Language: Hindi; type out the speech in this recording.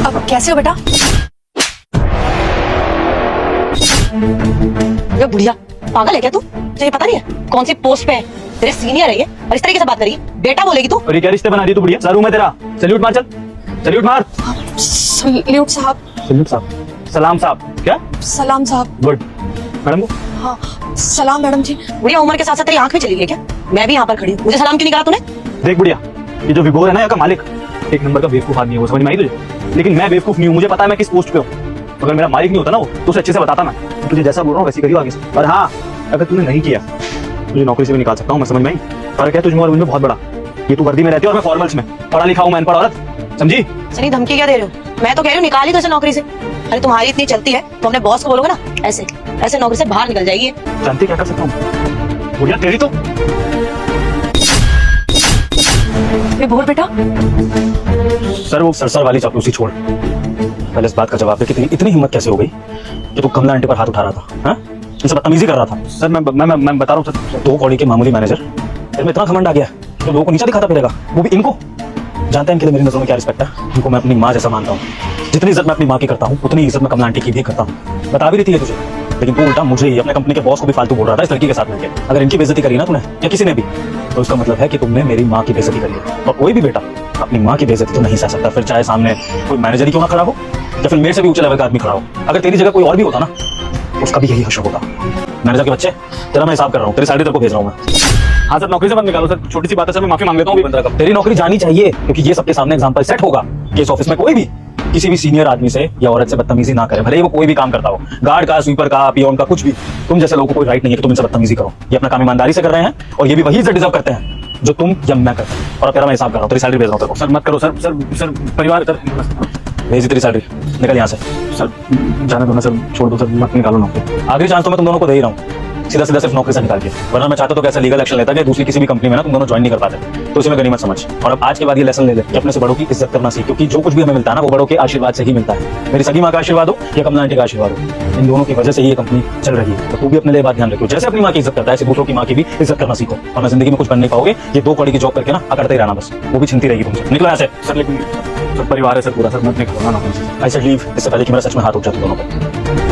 अब कैसे हो बेटा? ये बुढ़िया पागल है क्या तू? तुझे पता नहीं है कौन सी पोस्ट पे है? तेरे सीनियर है ये और इस तरीके से बात करी बेटा बोलेगी तू? और ये क्या रिश्ते बना दिए तू बुढ़िया? सर हूं मैं तेरा। सैल्यूट मार, चल सैल्यूट मार। सल्यूट साहब। सैल्यूट साहब, सलाम साहब। क्या? सलाम साहब। गुड मैडम को। हाँ सलाम मैडम जी। बुढ़िया उम्र के साथ साथ तेरी आंख में चली गई है क्या? मैं भी यहाँ पर खड़ी हूँ, मुझे सलाम क्यों नहीं करा तूने? देख बुढ़िया, ये जो विभोर है ना यहाँ का मालिक, एक नंबर का बेवकूफ आदमी है वो, समझ में आई तुझे? लेकिन मैं बेवकूफ नहीं हूँ, मुझे पता है मैं किस पोस्ट पे हूँ। अगर मेरा मालिक नहीं होता ना वो तो उसे अच्छे से बताता मैं। तुझे जैसा बोल रहा हूँ वैसे करियो आगे से। और हाँ, अगर तूने नहीं किया तुझे नौकरी से भी निकाल सकता हूँ मैं, समझ में आई? फर्क है तुझमें और मुझे बहुत बड़ा। ये तू वर्दी में रहती है और मैं फॉर्मल्स में। पढ़ा लिखा हूँ मैं, अनपढ़ औरत, समझी? सनी धमकी क्या दे रहे हो? मैं तो कह रही हूँ निकाल ही तो इसे नौकरी से। अरे तुम्हारी इतनी चलती है तो अपने बॉस को बोलोगे ना, ऐसे ऐसे नौकरी से बाहर निकल जाएगी। जानते क्या कर सकता हूँ बुढ़िया तेरी तो। विभोर बेटा। सर वो सरसर वाली चापलूसी छोड़, पहले इस बात का जवाब दे कि इतनी हिम्मत कैसे हो गई कि तू कमला आंटी पर हाथ उठा रहा था? हाँ, इनसे बदतमीजी कर रहा था। सर मैं बता रहा हूँ सर, 2 कौड़ी के मामूली मैनेजर फिर में इतना घमंड आ गया तो लोगों को नीचा दिखाता फिरेगा, वो भी इनको। जानते हैं इनके लिए मेरी नजरों में क्या रिस्पेक्ट है? इनको मैं अपनी माँ जैसा मानता हूँ। जितनी इज्जत मैं अपनी माँ की करता हूँ उतनी इज्जत मैं कमला आंटी की भी करता हूँ। बता भी रही थी है तुझे, लेकिन तू उल्टा मुझे ही अपने कंपनी के बॉस को भी फालतू बोल रहा था इस लड़की के साथ मिलकर। अगर इनकी बेइज्जती करी ना तूने या किसी ने भी, तो इसका मतलब है कि तुमने मेरी माँ की बेइज्जती करी है। और कोई भी बेटा अपनी माँ की बेइज्जती तो नहीं सह सकता, फिर चाहे सामने कोई मैनेजर ही क्यों ना खड़ा हो या फिर मेरे से भी ऊंचे लेवल का आदमी खड़ा हो। अगर तेरी जगह कोई और भी होता ना उसका भी यही हश्र होता। मैनेजर के बच्चे, तेरा मैं हिसाब कर रहा हूँ, तेरी सैलरी तेरे को भेज रहा हूँ मैं। हाँ सर, नौकरी से मत निकालो सर, छोटी सी बात है सर, मैं माफी मांग लेता हूँ। 15 का तेरी नौकरी जानी चाहिए, क्योंकि ये सबके सामने एग्जांपल सेट होगा कि इस ऑफिस में कोई भी किसी भी सीनियर आदमी से या औरत से बदतमीजी ना करे, भले ही वो कोई भी काम करता हो, गार्ड का, स्वीपर का, पियोन का, कुछ भी। तुम जैसे लोगों को कोई राइट नहीं है कि तुम इनसे बदतमीजी करो। ये अपना काम ईमानदारी से कर रहे हैं और ये भी वही इज्जत डिजर्व करते हैं जो तुम या मैं करते हैं। और तेरा मैं हिसाब कर रहा हूँ, तेरी सैलरी भेज रहा हूँ तेरे को। सर मत करो सर, सर परिवार भेजी तेरी सैलरी, निकल यहाँ से। सर जाने दो ना सर, छोड़ दो सर, मत निकालो नौकरी। आखिरी चांस तो मैं तुम दोनों को दे ही रहा हूँ, सीधा सीधा सिर्फ नौकरी से निकाल के, वरना मैं चाहता तो कैसा लीगल एक्शन लेता कि दूसरी किसी भी कंपनी में ना तुम दोनों ज्वाइन नहीं कर पाते। तो इसे मैं गनीमत समझ। और अब आज के बाद ये लेसन ले ले कि अपने से बड़ों की इज्जत करना सीख, क्योंकि जो कुछ भी हमें मिलता है ना वो बड़ों के आशीर्वाद से ही मिलता है। मेरी सगी माँ का आशीर्वाद हो या कमला आंटी का आशीर्वाद हो, इन दोनों की वजह से ये कंपनी चल रही है। तो तू भी अपने लिए बात ध्यान रखो, जैसे अपनी माँ की इज्जत करता है ऐसे दूसरों की माँ की भी इज्जत करना सीखो। और मैं जिंदगी में कुछ बन नहीं पाओगे, ये 2 कौड़ी की जॉब करके ना अकड़ते ही रहना, बस वो भी छिनती रहेगी तुमसे। निकलो यहाँ से सर। लेकिन परिवार है सर पूरा, सर मत निकलो ना। आई सेड लीव, इससे पहले कि मेरा सच में हाथ उठ जाता दोनों को।